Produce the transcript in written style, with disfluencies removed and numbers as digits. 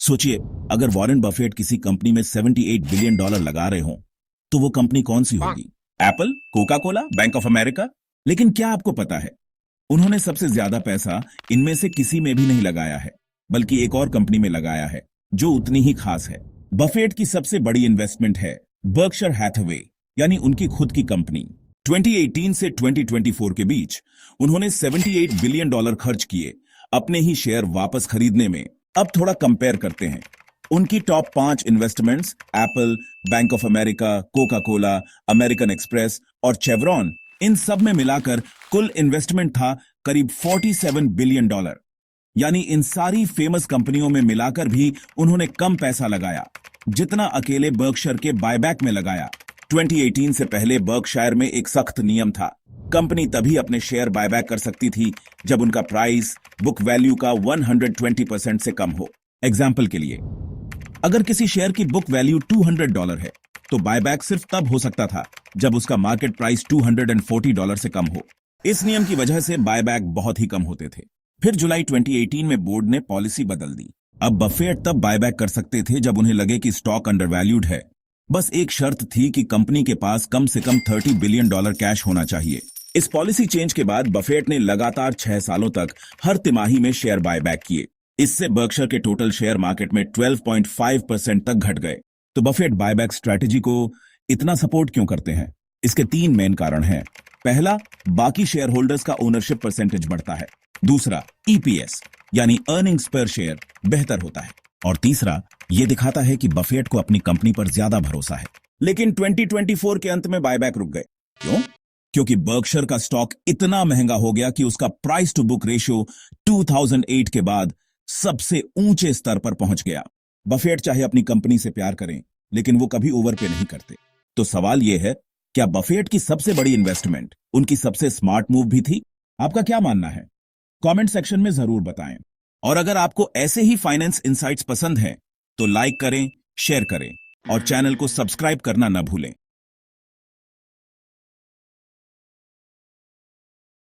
सोचिए, अगर Warren Buffett किसी कंपनी में $78 बिलियन लगा रहे हो तो वो कंपनी कौन सी होगी? Apple, Coca Cola, bank of America? लेकिन क्या आपको पता है, उन्होंने सबसे ज्यादा पैसा इनमें से किसी में भी नहीं लगाया है, बल्कि एक और कंपनी में लगाया है जो उतनी ही खास है। बफेट की सबसे बड़ी इन्वेस्टमेंट है बर्कशायर हैथवे, यानी उनकी खुद की कंपनी। 2018 से 2024 के बीच उन्होंने $78 बिलियन खर्च किए अपने ही शेयर वापस खरीदने में। अब थोड़ा कंपेयर करते हैं। उनकी top 5 investments Apple, bank of America, Coca Cola, American express और चेवरॉन, इन सब में मिलाकर कुल इन्वेस्टमेंट था करीब $47 बिलियन। यानी इन सारी फेमस कंपनियों में मिलाकर भी उन्होंने कम पैसा लगाया जितना अकेले बर्कशायर के बायबैक में लगाया। 2018 से पहले बर्कशायर में एक सख्त नियम था, कंपनी तभी अपने शेयर बायबैक कर सकती थी जब उनका प्राइस बुक वैल्यू का 120% से कम हो। एग्जाम्पल के लिए, अगर किसी शेयर की बुक वैल्यू $200 है तो बायबैक सिर्फ तब हो सकता था जब उसका मार्केट प्राइस $240 से कम हो। इस नियम की वजह से बायबैक बहुत ही कम होते थे। फिर जुलाई 2018 में बोर्ड ने पॉलिसी बदल दी। अब बफेट तब बायबैक कर सकते थे जब उन्हें लगे कि स्टॉक अंडरवैल्यूड है। बस एक शर्त थी कि कंपनी के पास कम से कम $30 बिलियन कैश होना चाहिए। इस पॉलिसी चेंज के बाद बफेट ने लगातार 6 सालों तक हर तिमाही में शेयर बायबैक किए। इससे बर्कशायर के टोटल शेयर मार्केट में 12.5% तक घट गए। तो बफेट बायबैक स्ट्रैटेजी को इतना सपोर्ट क्यों करते हैं? इसके 3 मेन कारण हैं। पहला, बाकी शेयर होल्डर्स का ओनरशिप परसेंटेज बढ़ता है। दूसरा, ईपीएस यानी अर्निंग्स पर शेयर बेहतर होता है। और तीसरा, यह दिखाता है कि बफेट को अपनी कंपनी पर ज्यादा भरोसा है। लेकिन 2024 के अंत में बायबैक रुक गए। क्यों? क्योंकि बर्कशायर का स्टॉक इतना महंगा हो गया कि उसका प्राइस टू बुक रेशियो 2008 के बाद सबसे ऊंचे स्तर पर पहुंच गया। बफेट चाहे अपनी कंपनी से प्यार करें, लेकिन वो कभी ओवर पे नहीं करते। तो सवाल यह है, क्या बफेट की सबसे बड़ी इन्वेस्टमेंट उनकी सबसे स्मार्ट मूव भी थी? आपका क्या मानना है? कमेंट सेक्शन में जरूर बताएं। और अगर आपको ऐसे ही फाइनेंस इनसाइट्स पसंद हैं तो लाइक करें, शेयर करें और चैनल को सब्सक्राइब करना न भूलें।